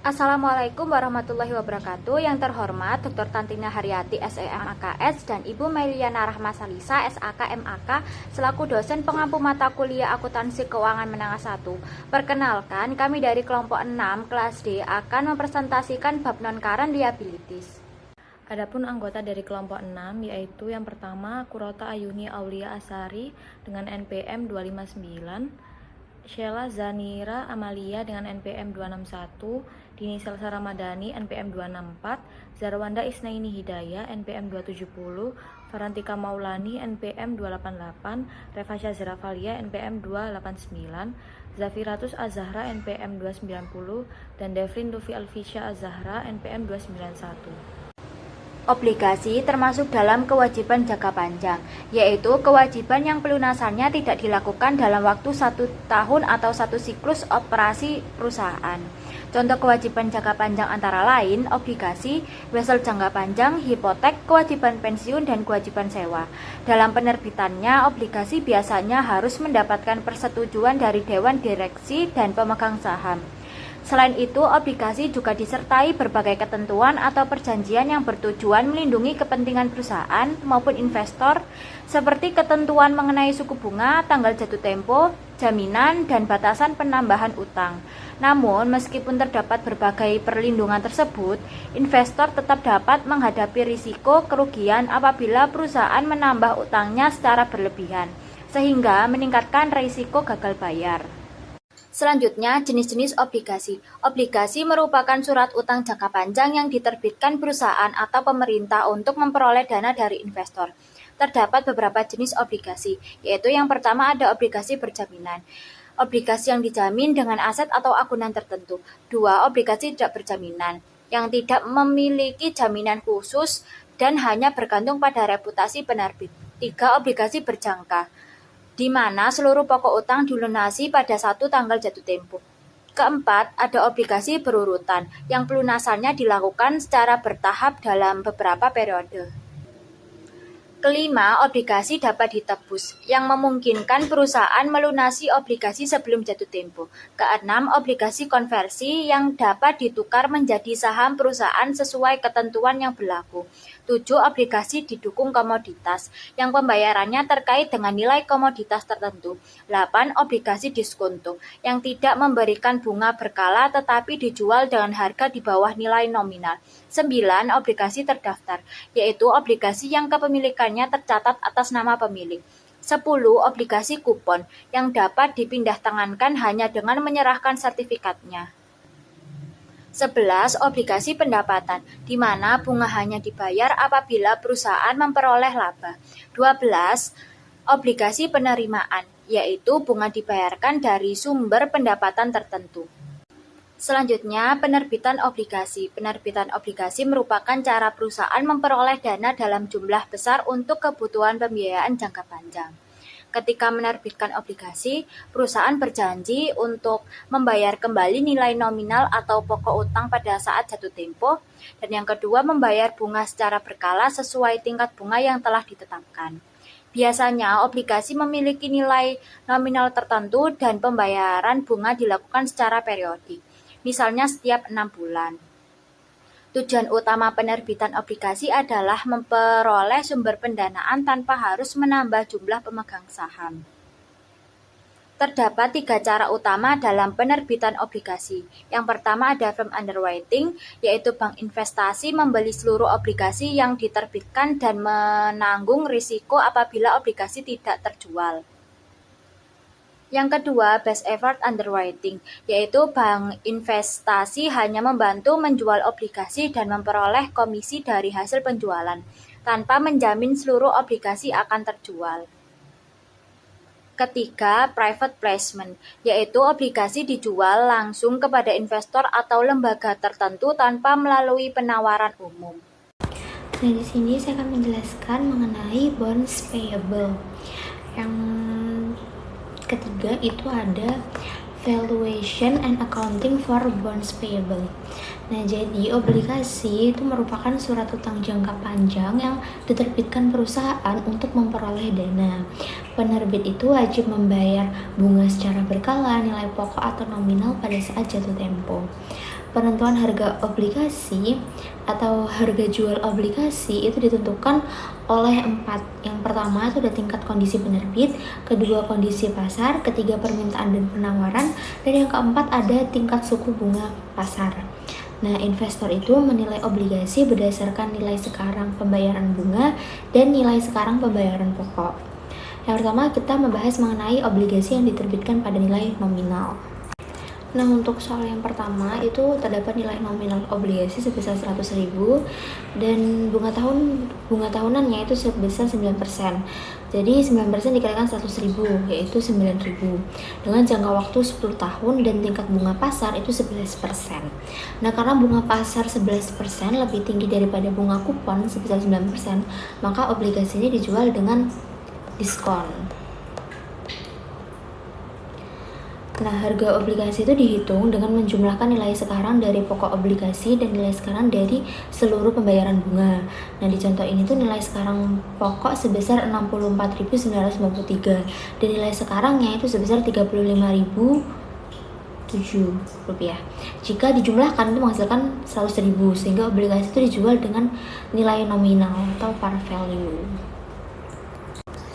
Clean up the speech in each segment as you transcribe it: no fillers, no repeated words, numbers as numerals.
Assalamualaikum warahmatullahi wabarakatuh. Yang terhormat Dr. Tantina Haryati SEMAKS dan Ibu Meliana Rahmasalisa SAK MAK selaku dosen pengampu mata kuliah Akuntansi Keuangan Menengah 1. Perkenalkan, kami dari kelompok 6 kelas D akan mempresentasikan bab non-current liabilities. Adapun anggota dari kelompok 6 yaitu yang pertama Kurota Ayuni Aulia Asari dengan NPM 259, Sheila Zanira Amalia dengan NPM 261, Dini Salsa Ramadhani NPM 264, Zarwanda Isnaini Hidayah NPM 270, Farantika Maulani NPM 288, Reva Syazra Falia NPM 289, Zafiratus Azahra NPM 290, dan Devlin Lufi Alfisya Azahra NPM 291. Obligasi termasuk dalam kewajiban jangka panjang, yaitu kewajiban yang pelunasannya tidak dilakukan dalam waktu 1 tahun atau 1 siklus operasi perusahaan. Contoh kewajiban jangka panjang antara lain obligasi, wesel jangka panjang, hipotek, kewajiban pensiun, dan kewajiban sewa. Dalam penerbitannya, obligasi biasanya harus mendapatkan persetujuan dari Dewan Direksi dan pemegang saham. Selain itu, obligasi juga disertai berbagai ketentuan atau perjanjian yang bertujuan melindungi kepentingan perusahaan maupun investor, seperti ketentuan mengenai suku bunga, tanggal jatuh tempo, jaminan, dan batasan penambahan utang. Namun, meskipun terdapat berbagai perlindungan tersebut, investor tetap dapat menghadapi risiko kerugian apabila perusahaan menambah utangnya secara berlebihan, sehingga meningkatkan risiko gagal bayar. Selanjutnya, jenis-jenis obligasi. Obligasi merupakan surat utang jangka panjang yang diterbitkan perusahaan atau pemerintah untuk memperoleh dana dari investor. Terdapat beberapa jenis obligasi, yaitu yang pertama ada obligasi berjaminan. Obligasi yang dijamin dengan aset atau agunan tertentu. 2. Obligasi tidak berjaminan, yang tidak memiliki jaminan khusus dan hanya bergantung pada reputasi penerbit. 3. Obligasi berjangka, di mana seluruh pokok utang dilunasi pada 1 tanggal jatuh tempo. Keempat, ada obligasi berurutan, yang pelunasannya dilakukan secara bertahap dalam beberapa periode. Kelima, obligasi dapat ditebus, yang memungkinkan perusahaan melunasi obligasi sebelum jatuh tempo. Keenam, obligasi konversi yang dapat ditukar menjadi saham perusahaan sesuai ketentuan yang berlaku. 7. Obligasi didukung komoditas, yang pembayarannya terkait dengan nilai komoditas tertentu. 8. Obligasi diskonto, yang tidak memberikan bunga berkala tetapi dijual dengan harga di bawah nilai nominal. 9. Obligasi terdaftar, yaitu obligasi yang kepemilikannya tercatat atas nama pemilik. 10. Obligasi kupon, yang dapat dipindahtangankan hanya dengan menyerahkan sertifikatnya. 11. Obligasi pendapatan, di mana bunga hanya dibayar apabila perusahaan memperoleh laba. 12. Obligasi penerimaan, yaitu bunga dibayarkan dari sumber pendapatan tertentu. Selanjutnya, penerbitan obligasi. Penerbitan obligasi merupakan cara perusahaan memperoleh dana dalam jumlah besar untuk kebutuhan pembiayaan jangka panjang. Ketika menerbitkan obligasi, perusahaan berjanji untuk membayar kembali nilai nominal atau pokok utang pada saat jatuh tempo, dan yang kedua membayar bunga secara berkala sesuai tingkat bunga yang telah ditetapkan. Biasanya, obligasi memiliki nilai nominal tertentu dan pembayaran bunga dilakukan secara periodik, misalnya setiap 6 bulan. Tujuan utama penerbitan obligasi adalah memperoleh sumber pendanaan tanpa harus menambah jumlah pemegang saham. Terdapat 3 cara utama dalam penerbitan obligasi. Yang pertama ada firm underwriting, yaitu bank investasi membeli seluruh obligasi yang diterbitkan dan menanggung risiko apabila obligasi tidak terjual. Yang kedua, best effort underwriting, yaitu bank investasi hanya membantu menjual obligasi dan memperoleh komisi dari hasil penjualan, tanpa menjamin seluruh obligasi akan terjual. Ketiga, private placement, yaitu obligasi dijual langsung kepada investor atau lembaga tertentu tanpa melalui penawaran umum. Nah, di sini saya akan menjelaskan mengenai bonds payable. Yang ketiga itu ada valuation and accounting for bonds payable. Nah, jadi obligasi itu merupakan surat utang jangka panjang yang diterbitkan perusahaan untuk memperoleh dana. Penerbit itu wajib membayar bunga secara berkala, nilai pokok atau nominal pada saat jatuh tempo. penentuan harga obligasi atau harga jual obligasi itu ditentukan oleh 4. Yang pertama itu ada tingkat kondisi penerbit, kedua kondisi pasar, ketiga permintaan dan penawaran, dan yang keempat ada tingkat suku bunga pasar. Nah, investor itu menilai obligasi berdasarkan nilai sekarang pembayaran bunga dan nilai sekarang pembayaran pokok. Yang pertama kita membahas mengenai obligasi yang diterbitkan pada nilai nominal. Nah, untuk soal yang pertama itu terdapat nilai nominal obligasi sebesar 100.000 dan bunga tahunannya itu sebesar 9%. Jadi 9% dikalikan 100.000 yaitu 9.000. Dengan jangka waktu 10 tahun dan tingkat bunga pasar itu 11%. Nah, karena bunga pasar 11% lebih tinggi daripada bunga kupon sebesar 9%, maka obligasi ini dijual dengan diskon. Nah, harga obligasi itu dihitung dengan menjumlahkan nilai sekarang dari pokok obligasi dan nilai sekarang dari seluruh pembayaran bunga. Nah, di contoh ini tuh nilai sekarang pokok sebesar 64.953 dan nilai sekarangnya itu sebesar 35.007 rupiah. Jika dijumlahkan itu menghasilkan 100.000 sehingga obligasi itu dijual dengan nilai nominal atau par value.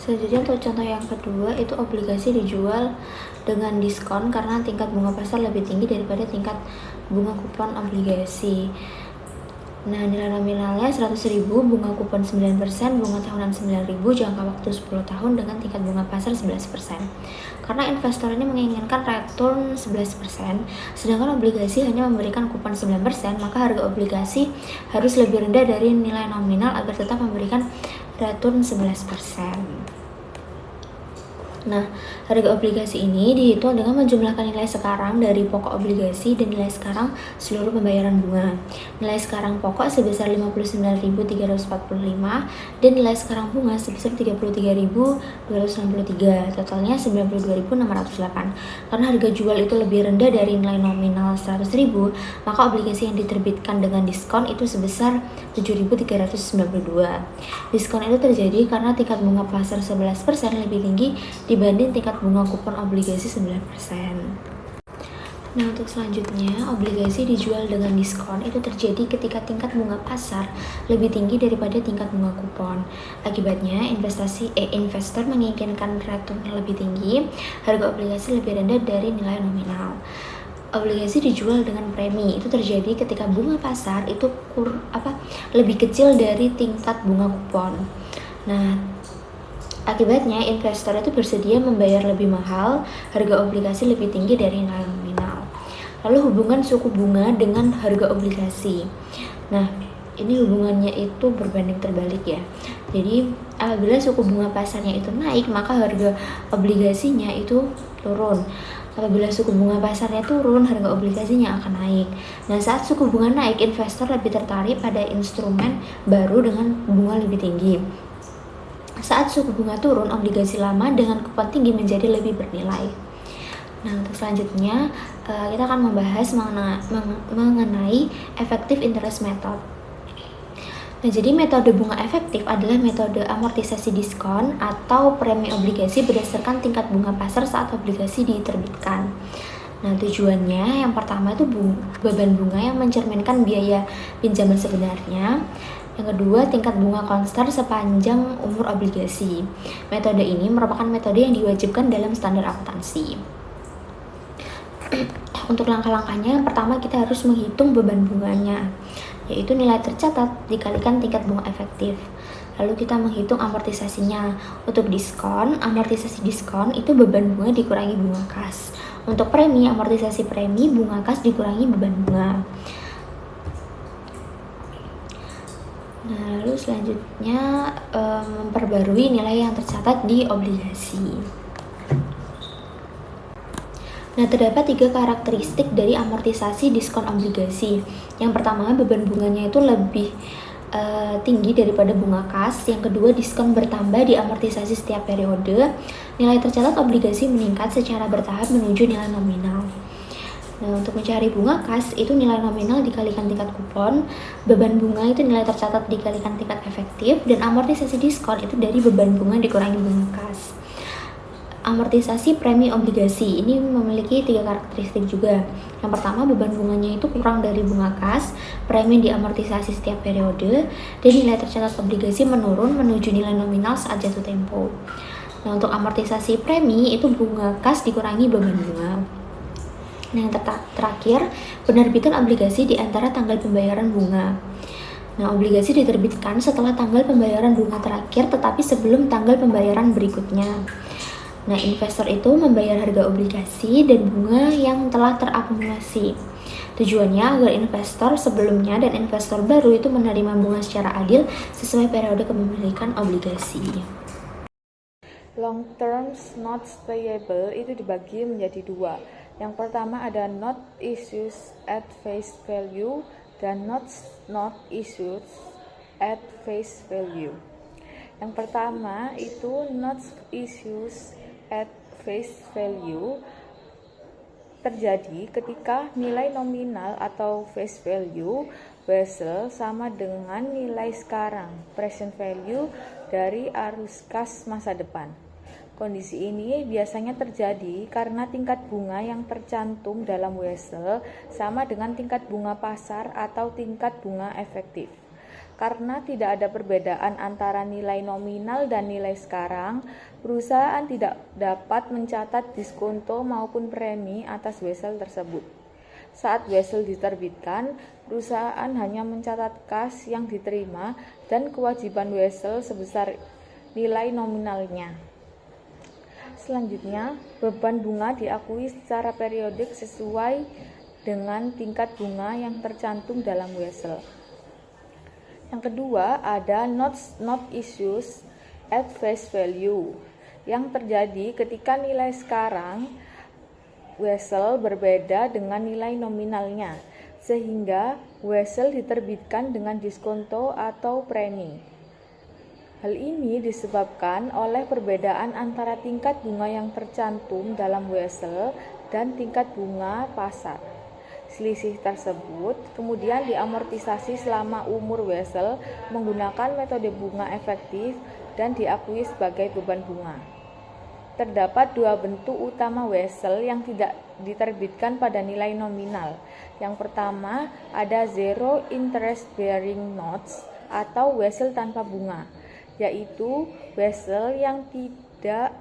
Selanjutnya untuk contoh yang kedua itu obligasi dijual dengan diskon karena tingkat bunga pasar lebih tinggi daripada tingkat bunga kupon obligasi. Nah, nilai nominalnya 100.000, bunga kupon 9%, bunga tahunan 9.000, jangka waktu 10 tahun dengan tingkat bunga pasar 11%. Karena investor ini menginginkan return 11%, sedangkan obligasi hanya memberikan kupon 9%, maka harga obligasi harus lebih rendah dari nilai nominal agar tetap memberikan return 11%. Nah, harga obligasi ini dihitung dengan menjumlahkan nilai sekarang dari pokok obligasi dan nilai sekarang seluruh pembayaran bunga. Nilai sekarang pokok sebesar 59.345 dan nilai sekarang bunga sebesar 33.263, totalnya 92.608. Karena harga jual itu lebih rendah dari nilai nominal 100.000, maka obligasi yang diterbitkan dengan diskon itu sebesar 7.392. Diskon itu terjadi karena tingkat bunga pasar 11% lebih tinggi dibanding tingkat bunga kupon obligasi 9%. Nah, untuk selanjutnya, obligasi dijual dengan diskon itu terjadi ketika tingkat bunga pasar lebih tinggi daripada tingkat bunga kupon. Akibatnya, investor menginginkan return lebih tinggi, harga obligasi lebih rendah dari nilai nominal. Obligasi dijual dengan premi itu terjadi ketika bunga pasar itu lebih kecil dari tingkat bunga kupon. Nah, akibatnya investor itu bersedia membayar lebih mahal, harga obligasi lebih tinggi dari nilai nominal. Lalu hubungan suku bunga dengan harga obligasi. Nah, ini hubungannya itu berbanding terbalik ya. Jadi apabila suku bunga pasarnya itu naik, maka harga obligasinya itu turun. Apabila suku bunga pasarnya turun, harga obligasinya akan naik. Nah, saat suku bunga naik, investor lebih tertarik pada instrumen baru dengan bunga lebih tinggi. Saat suku bunga turun, obligasi lama dengan kupon tinggi menjadi lebih bernilai. Nah, untuk selanjutnya kita akan membahas mengenai effective interest method. Nah, jadi metode bunga efektif adalah metode amortisasi diskon atau premi obligasi berdasarkan tingkat bunga pasar saat obligasi diterbitkan. Nah, tujuannya yang pertama itu beban bunga yang mencerminkan biaya pinjaman sebenarnya. Yang kedua, tingkat bunga konstan sepanjang umur obligasi. Metode ini merupakan metode yang diwajibkan dalam standar akuntansi. Untuk langkah-langkahnya, yang pertama kita harus menghitung beban bunganya, yaitu nilai tercatat dikalikan tingkat bunga efektif. Lalu kita menghitung amortisasinya. Untuk diskon, amortisasi diskon itu beban bunga dikurangi bunga kas. Untuk premi, amortisasi premi bunga kas dikurangi beban bunga. Nah, lalu selanjutnya memperbarui nilai yang tercatat di obligasi. Nah, terdapat 3 karakteristik dari amortisasi diskon obligasi. Yang pertama, beban bunganya itu lebih tinggi daripada bunga kas. Yang kedua, diskon bertambah di amortisasi setiap periode. Nilai tercatat obligasi meningkat secara bertahap menuju nilai nominal. Nah, untuk mencari bunga kas itu nilai nominal dikalikan tingkat kupon, beban bunga itu nilai tercatat dikalikan tingkat efektif, dan amortisasi diskon itu dari beban bunga dikurangi bunga kas. amortisasi premi obligasi ini memiliki 3 karakteristik juga. Yang pertama, beban bunganya itu kurang dari bunga kas, premi diamortisasi setiap periode, dan nilai tercatat obligasi menurun menuju nilai nominal saat jatuh tempo. Nah, untuk amortisasi premi itu bunga kas dikurangi beban bunga. Nah, yang terakhir, penerbitan obligasi di antara tanggal pembayaran bunga. Nah, obligasi diterbitkan setelah tanggal pembayaran bunga terakhir tetapi sebelum tanggal pembayaran berikutnya. Nah, investor itu membayar harga obligasi dan bunga yang telah terakumulasi. Tujuannya agar investor sebelumnya dan investor baru itu menerima bunga secara adil sesuai periode kepemilikan obligasi. Long term notes payable itu dibagi menjadi 2. Yang pertama ada note issues at face value dan notes not issued at face value. Yang pertama itu notes issues at face value terjadi ketika nilai nominal atau face value vessel sama dengan nilai sekarang present value dari arus kas masa depan. Kondisi ini biasanya terjadi karena tingkat bunga yang tercantum dalam vessel sama dengan tingkat bunga pasar atau tingkat bunga efektif. Karena tidak ada perbedaan antara nilai nominal dan nilai sekarang, perusahaan tidak dapat mencatat diskonto maupun premi atas vessel tersebut. Saat vessel diterbitkan, perusahaan hanya mencatat kas yang diterima dan kewajiban vessel sebesar nilai nominalnya. Selanjutnya, beban bunga diakui secara periodik sesuai dengan tingkat bunga yang tercantum dalam vessel. Yang kedua, ada notes not issues at face value yang terjadi ketika nilai sekarang vessel berbeda dengan nilai nominalnya, sehingga vessel diterbitkan dengan diskonto atau premi. Hal ini disebabkan oleh perbedaan antara tingkat bunga yang tercantum dalam vessel dan tingkat bunga pasar. Selisih tersebut kemudian diamortisasi selama umur vessel menggunakan metode bunga efektif dan diakui sebagai beban bunga. Terdapat 2 bentuk utama vessel yang tidak diterbitkan pada nilai nominal. Yang pertama ada zero interest bearing notes atau vessel tanpa bunga, yaitu vessel yang tidak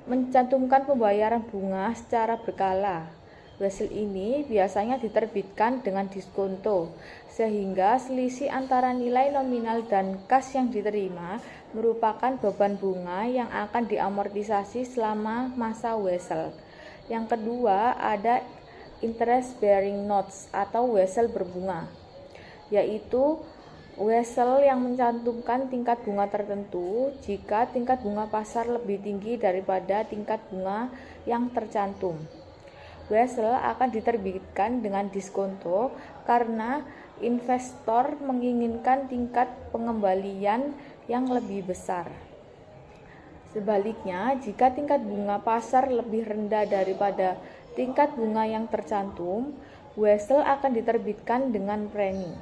mencantumkan pembayaran bunga secara berkala. Vessel ini biasanya diterbitkan dengan diskonto, sehingga selisih antara nilai nominal dan kas yang diterima merupakan beban bunga yang akan diamortisasi selama masa vessel. Yang kedua, ada interest bearing notes atau vessel berbunga, yaitu vessel yang mencantumkan tingkat bunga tertentu jika tingkat bunga pasar lebih tinggi daripada tingkat bunga yang tercantum. Vessel akan diterbitkan dengan diskonto karena investor menginginkan tingkat pengembalian yang lebih besar. Sebaliknya, jika tingkat bunga pasar lebih rendah daripada tingkat bunga yang tercantum, vessel akan diterbitkan dengan premi.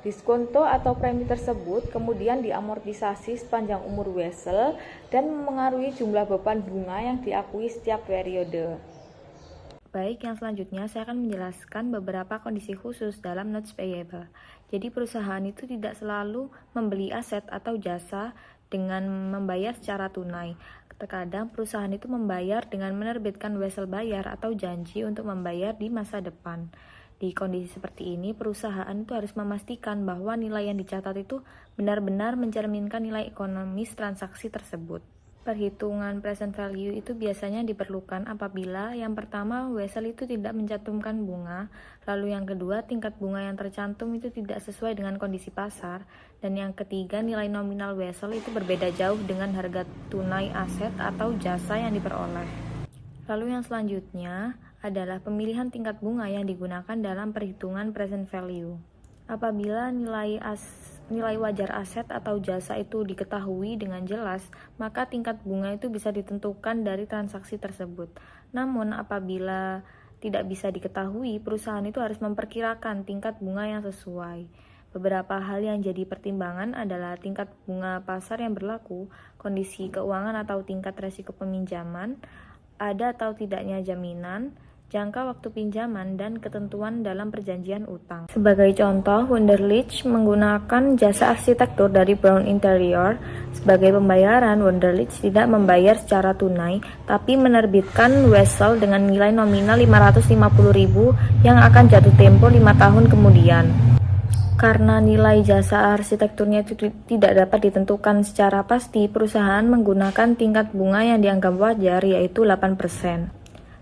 Diskonto atau premi tersebut kemudian diamortisasi sepanjang umur vessel dan memengaruhi jumlah beban bunga yang diakui setiap periode. Baik, yang selanjutnya saya akan menjelaskan beberapa kondisi khusus dalam notes payable. Jadi perusahaan itu tidak selalu membeli aset atau jasa dengan membayar secara tunai. Terkadang perusahaan itu membayar dengan menerbitkan wesel bayar atau janji untuk membayar di masa depan. Di kondisi seperti ini, perusahaan itu harus memastikan bahwa nilai yang dicatat itu benar-benar mencerminkan nilai ekonomis transaksi tersebut. Perhitungan present value itu biasanya diperlukan apabila yang pertama wesel itu tidak mencantumkan bunga, lalu yang kedua tingkat bunga yang tercantum itu tidak sesuai dengan kondisi pasar, dan yang ketiga nilai nominal wesel itu berbeda jauh dengan harga tunai aset atau jasa yang diperoleh. Lalu yang selanjutnya adalah pemilihan tingkat bunga yang digunakan dalam perhitungan present value. Apabila nilai wajar aset atau jasa itu diketahui dengan jelas, maka tingkat bunga itu bisa ditentukan dari transaksi tersebut. Namun apabila tidak bisa diketahui, perusahaan itu harus memperkirakan tingkat bunga yang sesuai. Beberapa hal yang jadi pertimbangan adalah tingkat bunga pasar yang berlaku, kondisi keuangan atau tingkat resiko peminjaman, ada atau tidaknya jaminan, jangka waktu pinjaman, dan ketentuan dalam perjanjian utang. Sebagai contoh, Wunderlich menggunakan jasa arsitektur dari Brown Interior. Sebagai pembayaran, Wunderlich tidak membayar secara tunai, tapi menerbitkan wesel dengan nilai nominal 550.000 yang akan jatuh tempo 5 tahun kemudian. Karena nilai jasa arsitekturnya itu tidak dapat ditentukan secara pasti, perusahaan menggunakan tingkat bunga yang dianggap wajar, yaitu 8%.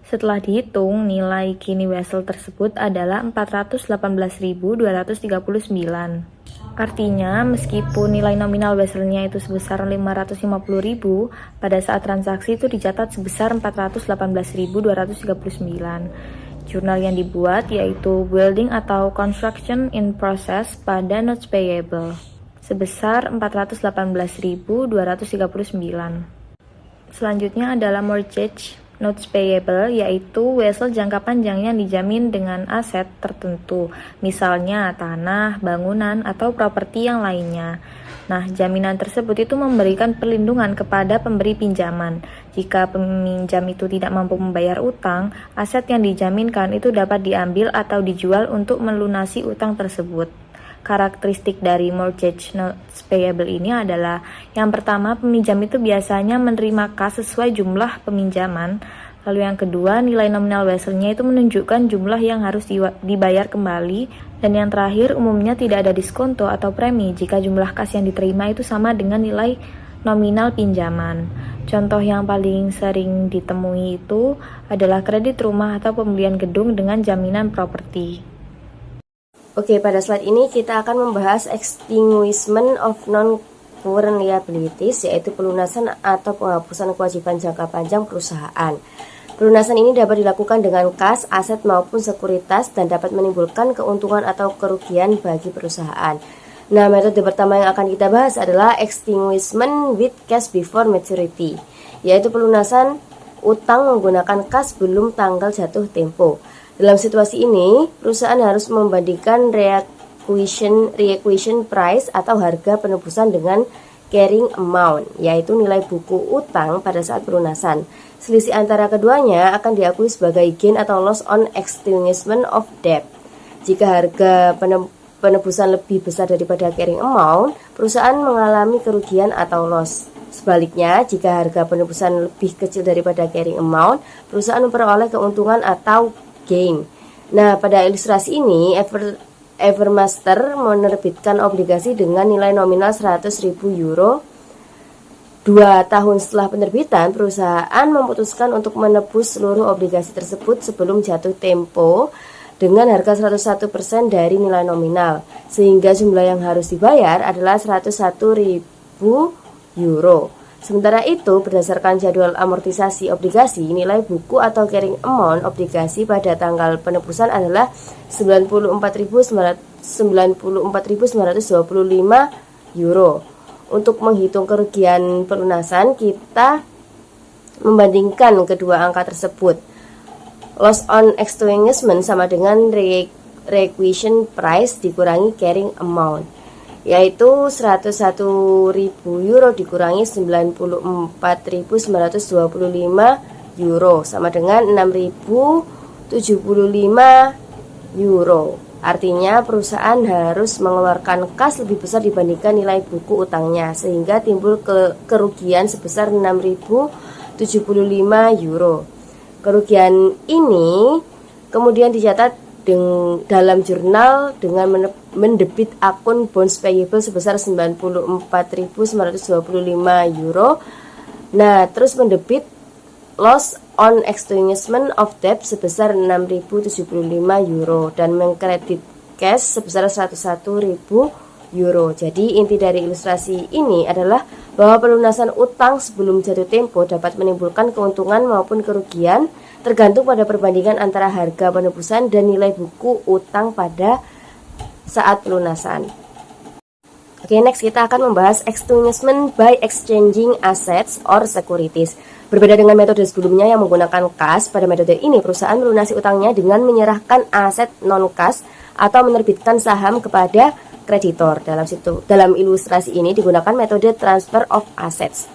Setelah dihitung, nilai kini wesel tersebut adalah 418.239. Artinya, meskipun nilai nominal weselnya itu sebesar 550.000, pada saat transaksi itu dicatat sebesar 418.239. Jurnal yang dibuat yaitu Building atau Construction in Process pada Notes Payable sebesar 418.239. Selanjutnya adalah Mortgage Notes Payable, yaitu wesel jangka panjang yang dijamin dengan aset tertentu, misalnya tanah, bangunan, atau properti yang lainnya. Nah, jaminan tersebut itu memberikan perlindungan kepada pemberi pinjaman. Jika peminjam itu tidak mampu membayar utang, aset yang dijaminkan itu dapat diambil atau dijual untuk melunasi utang tersebut. Karakteristik dari Mortgage Notes Payable ini adalah yang pertama, peminjam itu biasanya menerima kas sesuai jumlah peminjaman. Lalu yang kedua, nilai nominal weselnya itu menunjukkan jumlah yang harus dibayar kembali. Dan yang terakhir, umumnya tidak ada diskonto atau premi jika jumlah kas yang diterima itu sama dengan nilai nominal pinjaman. Contoh yang paling sering ditemui itu adalah kredit rumah atau pembelian gedung dengan jaminan properti. Oke, pada slide ini kita akan membahas extinguishment of non-current liabilities, yaitu pelunasan atau penghapusan kewajiban jangka panjang perusahaan. Pelunasan ini dapat dilakukan dengan kas, aset maupun sekuritas dan dapat menimbulkan keuntungan atau kerugian bagi perusahaan. Nah, metode pertama yang akan kita bahas adalah extinguishment with cash before maturity, yaitu pelunasan utang menggunakan kas sebelum tanggal jatuh tempo. Dalam situasi ini, perusahaan harus membandingkan reacquisition price atau harga penebusan dengan carrying amount, yaitu nilai buku utang pada saat pelunasan. Selisih antara keduanya akan diakui sebagai gain atau loss on extinguishment of debt. Jika harga penebusan lebih besar daripada carrying amount, perusahaan mengalami kerugian atau loss. Sebaliknya, jika harga penebusan lebih kecil daripada carrying amount, perusahaan memperoleh keuntungan atau gain. Nah, pada ilustrasi ini, Evermaster menerbitkan obligasi dengan nilai nominal 100.000 euro. 2 tahun setelah penerbitan, perusahaan memutuskan untuk menebus seluruh obligasi tersebut sebelum jatuh tempo dengan harga 101% dari nilai nominal, sehingga jumlah yang harus dibayar adalah 101.000 euro. Sementara itu, berdasarkan jadwal amortisasi obligasi, nilai buku atau carrying amount obligasi pada tanggal penebusan adalah 94.925 euro. Untuk menghitung kerugian pelunasan, kita membandingkan kedua angka tersebut. Loss on extinguishment sama dengan reacquisition price dikurangi carrying amount, yaitu 101.000 euro dikurangi 94.925 euro sama dengan 6.075 euro. Artinya perusahaan harus mengeluarkan kas lebih besar dibandingkan nilai buku utangnya, sehingga timbul kerugian sebesar 6.075 euro. Kerugian ini kemudian dicatat dalam jurnal dengan mendebit akun bonds payable sebesar 94.925 euro. Nah, terus mendebit loss on extinguishment of debt sebesar 6.075 euro dan mengkredit cash sebesar 101.000 euro. Jadi inti dari ilustrasi ini adalah bahwa pelunasan utang sebelum jatuh tempo dapat menimbulkan keuntungan maupun kerugian tergantung pada perbandingan antara harga penebusan dan nilai buku utang pada saat pelunasan. Oke, next kita akan membahas extinguishment by exchanging assets or securities. Berbeda dengan metode sebelumnya yang menggunakan kas, pada metode ini perusahaan melunasi utangnya dengan menyerahkan aset non-kas atau menerbitkan saham kepada kreditor. Dalam ilustrasi ini digunakan metode transfer of assets.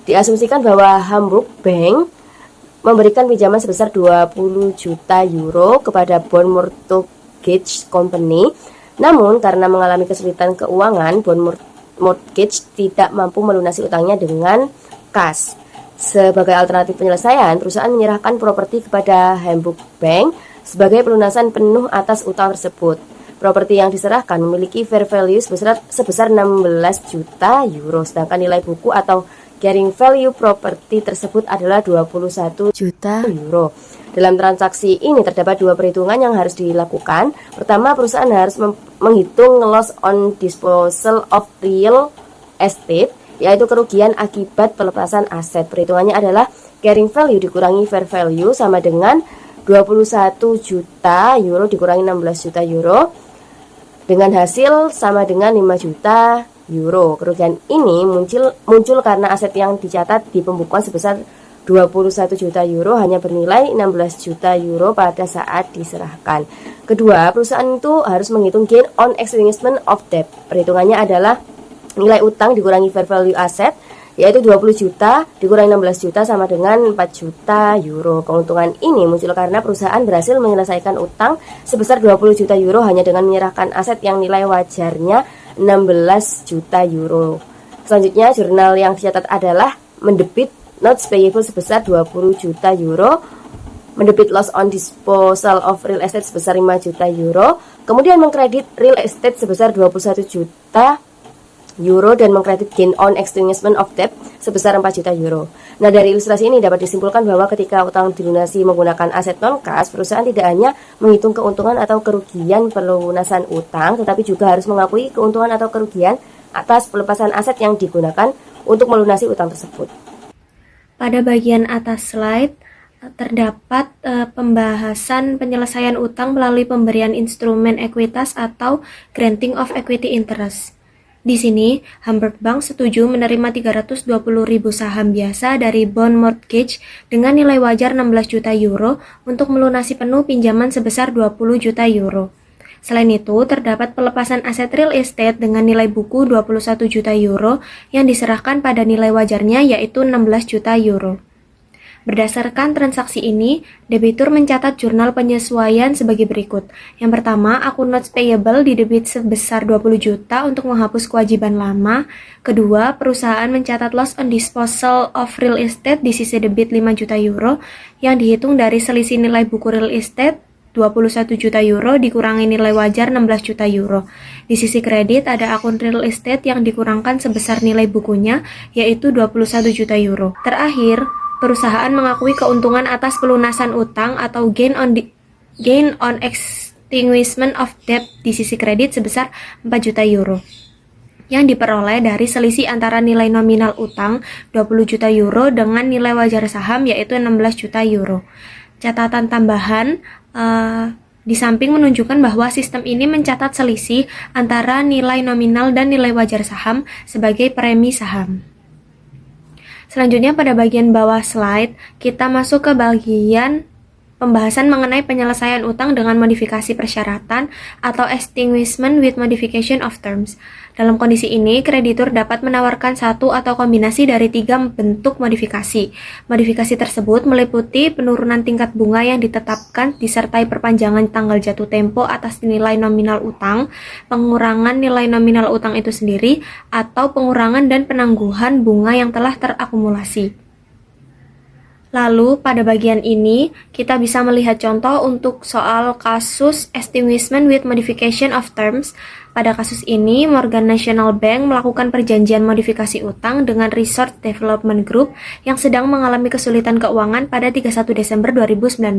Diasumsikan bahwa Hamburg Bank memberikan pinjaman sebesar 20 juta euro kepada Bond Mortgage Company. Namun karena mengalami kesulitan keuangan, Bond Mortgage tidak mampu melunasi utangnya dengan kas. Sebagai alternatif penyelesaian, perusahaan menyerahkan properti kepada Hamburg Bank sebagai pelunasan penuh atas utang tersebut. Properti yang diserahkan memiliki fair value sebesar 16 juta euro, sedangkan nilai buku atau carrying value properti tersebut adalah 21 juta euro. Dalam transaksi ini terdapat dua perhitungan yang harus dilakukan. Pertama, perusahaan harus menghitung loss on disposal of real estate, yaitu kerugian akibat pelepasan aset. Perhitungannya adalah carrying value dikurangi fair value sama dengan 21 juta euro dikurangi 16 juta euro, dengan hasil sama dengan 5 juta euro. Kerugian ini muncul karena aset yang dicatat di pembukuan sebesar 21 juta euro hanya bernilai 16 juta euro pada saat diserahkan. Kedua, perusahaan itu harus menghitung gain on extinguishment of debt. Perhitungannya adalah nilai utang dikurangi fair value aset, yaitu 20 juta dikurangi 16 juta sama dengan 4 juta euro. Keuntungan ini muncul karena perusahaan berhasil menyelesaikan utang sebesar 20 juta euro hanya dengan menyerahkan aset yang nilai wajarnya 16 juta euro. Selanjutnya, jurnal yang dicatat adalah mendebit notes payable sebesar 20 juta euro, mendebit loss on disposal of real estate sebesar 5 juta euro, kemudian mengkredit real estate sebesar 21 juta euro dan mengkredit gain on extinguishment of debt sebesar 4 juta euro. Nah, dari ilustrasi ini dapat disimpulkan bahwa ketika utang dilunasi menggunakan aset non-kas, perusahaan tidak hanya menghitung keuntungan atau kerugian pelunasan utang, tetapi juga harus mengakui keuntungan atau kerugian atas pelepasan aset yang digunakan untuk melunasi utang tersebut. Pada bagian atas slide terdapat pembahasan penyelesaian utang melalui pemberian instrumen ekuitas atau granting of equity interest. Di sini, Hamburg Bank setuju menerima 320.000 saham biasa dari Bond Mortgage dengan nilai wajar 16 juta euro untuk melunasi penuh pinjaman sebesar 20 juta euro. Selain itu, terdapat pelepasan aset real estate dengan nilai buku 21 juta euro yang diserahkan pada nilai wajarnya yaitu 16 juta euro. Berdasarkan transaksi ini, debitur mencatat jurnal penyesuaian sebagai berikut. Yang pertama, akun notes payable didebit sebesar 20 juta untuk menghapus kewajiban lama. Kedua, perusahaan mencatat loss on disposal of real estate di sisi debit 5 juta euro yang dihitung dari selisih nilai buku real estate 21 juta euro dikurangi nilai wajar 16 juta euro. Di sisi kredit ada akun real estate yang dikurangkan sebesar nilai bukunya yaitu 21 juta euro. Terakhir, perusahaan mengakui keuntungan atas pelunasan utang atau gain on extinguishment of debt di sisi kredit sebesar 4 juta euro yang diperoleh dari selisih antara nilai nominal utang 20 juta euro dengan nilai wajar saham yaitu 16 juta euro. Catatan tambahan di samping menunjukkan bahwa sistem ini mencatat selisih antara nilai nominal dan nilai wajar saham sebagai premi saham. Selanjutnya pada bagian bawah slide, kita masuk ke bagian pembahasan mengenai penyelesaian utang dengan modifikasi persyaratan atau extinguishment with modification of terms. Dalam kondisi ini, kreditur dapat menawarkan satu atau kombinasi dari 3 bentuk modifikasi. Modifikasi tersebut meliputi penurunan tingkat bunga yang ditetapkan disertai perpanjangan tanggal jatuh tempo atas nilai nominal utang, pengurangan nilai nominal utang itu sendiri, atau pengurangan dan penangguhan bunga yang telah terakumulasi. Lalu, pada bagian ini, kita bisa melihat contoh untuk soal kasus extinguishment with modification of terms. Pada kasus ini, Morgan National Bank melakukan perjanjian modifikasi utang dengan Resort Development Group yang sedang mengalami kesulitan keuangan pada 31 Desember 2019.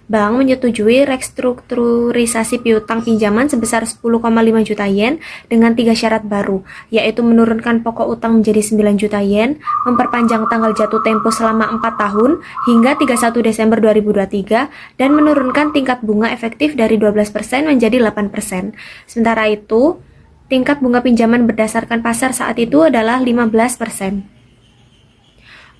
Bank menyetujui restrukturisasi piutang pinjaman sebesar 10,5 juta yen dengan 3 syarat baru, yaitu menurunkan pokok utang menjadi 9 juta yen, memperpanjang tanggal jatuh tempo selama 4 tahun hingga 31 Desember 2023, dan menurunkan tingkat bunga efektif dari 12% menjadi 8%. Sementara itu, tingkat bunga pinjaman berdasarkan pasar saat itu adalah 15%.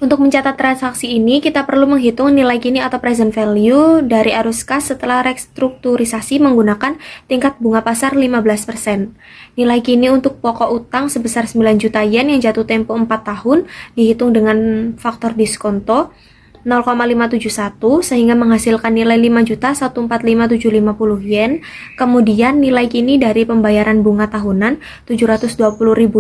Untuk mencatat transaksi ini, kita perlu menghitung nilai kini atau present value dari arus kas setelah restrukturisasi menggunakan tingkat bunga pasar 15%. Nilai kini untuk pokok utang sebesar 9 juta yen yang jatuh tempo 4 tahun dihitung dengan faktor diskonto 0,571 sehingga menghasilkan nilai 5.145.750 yen. Kemudian nilai kini dari pembayaran bunga tahunan 720.000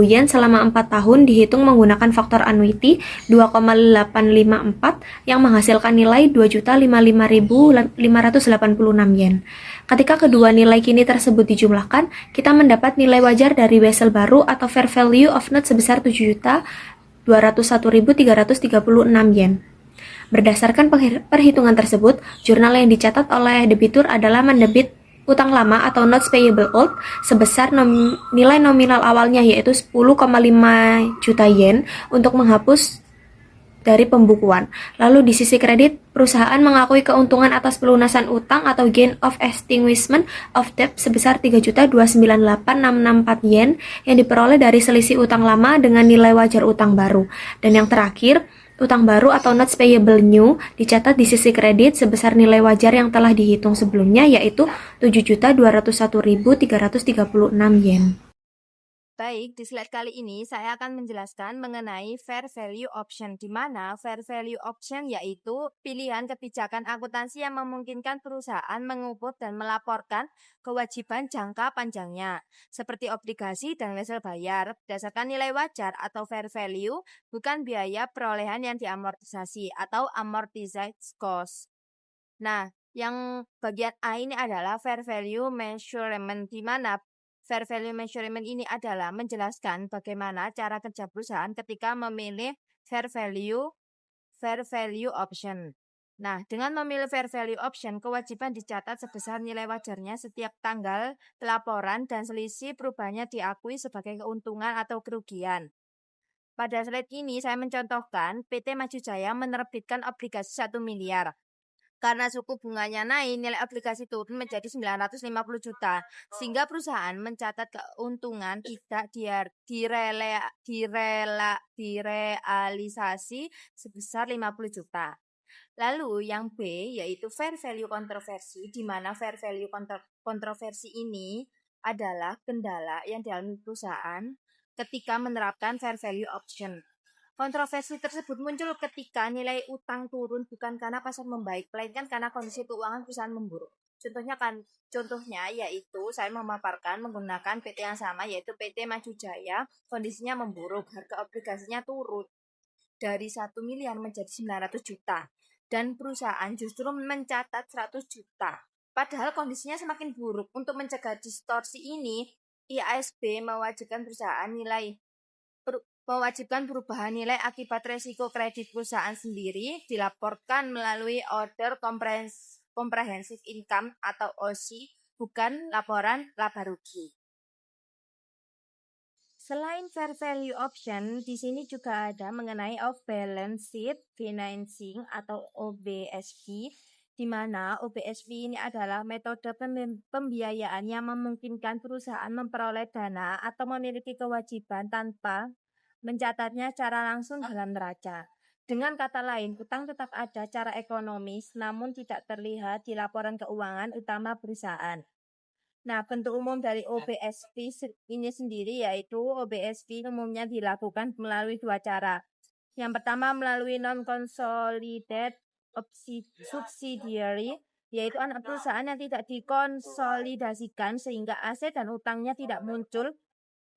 yen selama 4 tahun dihitung menggunakan faktor annuity 2,854 yang menghasilkan nilai 2.055.586 yen. Ketika kedua nilai kini tersebut dijumlahkan, kita mendapat nilai wajar dari wesel baru atau fair value of note sebesar 7.201.336 yen. Berdasarkan perhitungan tersebut, jurnal yang dicatat oleh debitur adalah mendebit utang lama atau notes payable old sebesar nilai nominal awalnya yaitu 10,5 juta yen untuk menghapus dari pembukuan. Lalu di sisi kredit, perusahaan mengakui keuntungan atas pelunasan utang atau gain of extinguishment of debt sebesar 3.298.664 yen yang diperoleh dari selisih utang lama dengan nilai wajar utang baru. Dan yang terakhir, utang baru atau notes payable new dicatat di sisi kredit sebesar nilai wajar yang telah dihitung sebelumnya yaitu 7.201.336 yen. Baik, di slide kali ini saya akan menjelaskan mengenai fair value option, di mana fair value option yaitu pilihan kebijakan akuntansi yang memungkinkan perusahaan mengubah dan melaporkan kewajiban jangka panjangnya, seperti obligasi dan wesel bayar, berdasarkan nilai wajar atau fair value, bukan biaya perolehan yang diamortisasi atau amortized cost. Nah, yang bagian A ini adalah fair value measurement, di mana fair value measurement ini adalah menjelaskan bagaimana cara kerja perusahaan ketika memilih fair value option. Nah, dengan memilih fair value option, kewajiban dicatat sebesar nilai wajarnya setiap tanggal pelaporan dan selisih perubahannya diakui sebagai keuntungan atau kerugian. Pada slide ini saya mencontohkan PT Maju Jaya menerbitkan obligasi 1 miliar. Karena suku bunganya naik, nilai obligasi turun menjadi 950 juta. Sehingga perusahaan mencatat keuntungan tidak direalisasi sebesar 50 juta. Lalu yang B yaitu fair value kontroversi, di mana fair value kontroversi ini adalah kendala yang dialami perusahaan ketika menerapkan fair value option. Kontroversi tersebut muncul ketika nilai utang turun bukan karena pasar membaik, melainkan karena kondisi keuangan perusahaan memburuk. Contohnya yaitu saya memaparkan menggunakan PT yang sama yaitu PT Maju Jaya, kondisinya memburuk, harga obligasinya turun dari 1 miliar menjadi 900 juta dan perusahaan justru mencatat 100 juta. Padahal kondisinya semakin buruk. Untuk mencegah distorsi ini, IASB mewajibkan perubahan nilai akibat resiko kredit perusahaan sendiri dilaporkan melalui order comprehensive income atau OC, bukan laporan laba rugi. Selain fair value option, di sini juga ada mengenai off balance sheet financing atau OBSV, di mana OBSV ini adalah metode pembiayaan yang memungkinkan perusahaan memperoleh dana atau memiliki kewajiban tanpa mencatatnya secara langsung dalam neraca. Dengan kata lain, utang tetap ada secara ekonomis namun tidak terlihat di laporan keuangan utama perusahaan. Nah, bentuk umum dari OBSV ini sendiri yaitu OBSV umumnya dilakukan melalui dua cara. Yang pertama melalui non-consolidated subsidiary, yaitu anak perusahaan yang tidak dikonsolidasikan sehingga aset dan utangnya tidak muncul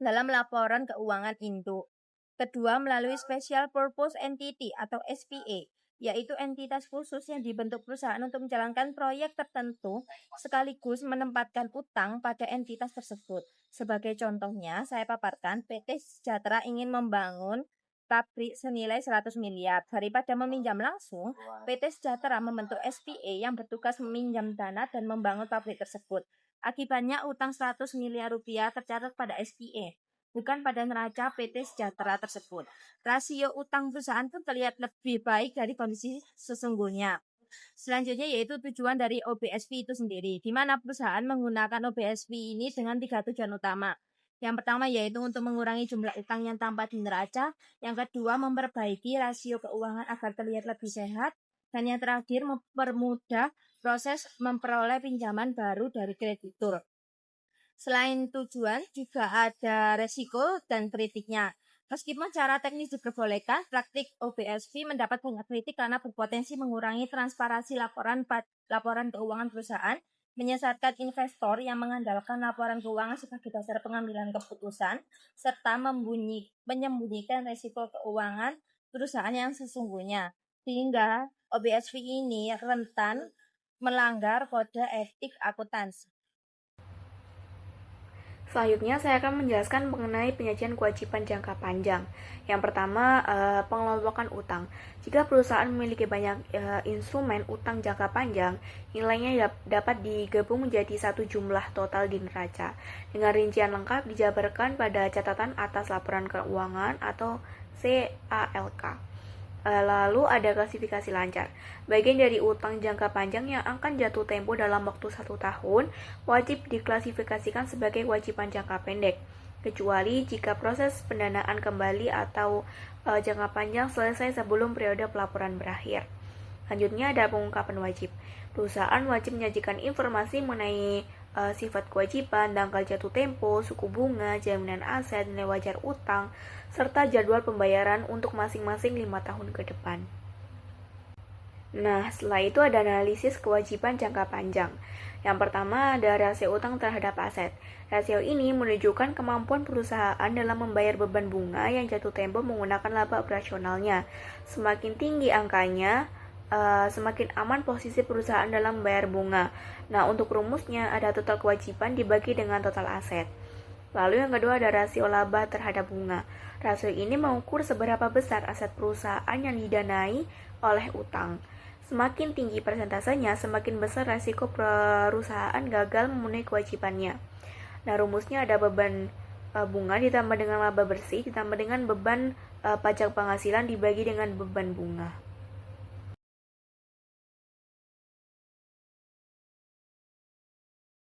dalam laporan keuangan induk. Kedua, melalui Special Purpose Entity atau SPA, yaitu entitas khusus yang dibentuk perusahaan untuk menjalankan proyek tertentu sekaligus menempatkan utang pada entitas tersebut. Sebagai contohnya, saya paparkan PT Sejahtera ingin membangun pabrik senilai 100 miliar. Daripada meminjam langsung, PT Sejahtera membentuk SPA yang bertugas meminjam dana dan membangun pabrik tersebut. Akibatnya utang 100 miliar rupiah tercatat pada SPA, bukan pada neraca PT Sejahtera tersebut. Rasio utang perusahaan pun terlihat lebih baik dari kondisi sesungguhnya. Selanjutnya yaitu tujuan dari OBSV itu sendiri, di mana perusahaan menggunakan OBSV ini dengan 3 tujuan utama. Yang pertama yaitu untuk mengurangi jumlah utang yang tampak di neraca, yang kedua memperbaiki rasio keuangan agar terlihat lebih sehat, dan yang terakhir mempermudah proses memperoleh pinjaman baru dari kreditur. Selain tujuan, juga ada resiko dan kritiknya. Meskipun cara teknis diperbolehkan, praktik OBSV mendapat banyak kritik karena berpotensi mengurangi transparansi laporan keuangan perusahaan, menyesatkan investor yang mengandalkan laporan keuangan sebagai dasar pengambilan keputusan, serta menyembunyikan resiko keuangan perusahaan yang sesungguhnya. Sehingga OBSV ini rentan melanggar kode etik akuntansi. Selanjutnya, saya akan menjelaskan mengenai penyajian kewajiban jangka panjang. Yang pertama, pengelompokan utang. Jika perusahaan memiliki banyak instrumen utang jangka panjang, nilainya dapat digabung menjadi satu jumlah total di neraca. Dengan rincian lengkap dijabarkan pada catatan atas laporan keuangan atau CALK. Lalu ada klasifikasi lancar. Bagian dari utang jangka panjang yang akan jatuh tempo dalam waktu 1 tahun wajib diklasifikasikan sebagai kewajiban jangka pendek, kecuali jika proses pendanaan kembali atau jangka panjang selesai sebelum periode pelaporan berakhir. Selanjutnya ada pengungkapan wajib. Perusahaan wajib menyajikan informasi mengenai sifat kewajiban, tanggal jatuh tempo, suku bunga, jaminan aset, nilai wajar utang, serta jadwal pembayaran untuk masing-masing 5 tahun ke depan. Nah, setelah itu ada analisis kewajiban jangka panjang. Yang pertama ada rasio utang terhadap aset. Rasio ini menunjukkan kemampuan perusahaan dalam membayar beban bunga yang jatuh tempo menggunakan laba operasionalnya. Semakin tinggi angkanya, semakin aman posisi perusahaan dalam membayar bunga. Nah, untuk rumusnya ada total kewajiban dibagi dengan total aset. Lalu yang kedua ada rasio laba terhadap bunga. Rasio ini mengukur seberapa besar aset perusahaan yang didanai oleh utang. Semakin tinggi persentasenya, semakin besar resiko perusahaan gagal memenuhi kewajibannya. Nah, rumusnya ada beban bunga ditambah dengan laba bersih ditambah dengan beban pajak penghasilan dibagi dengan beban bunga.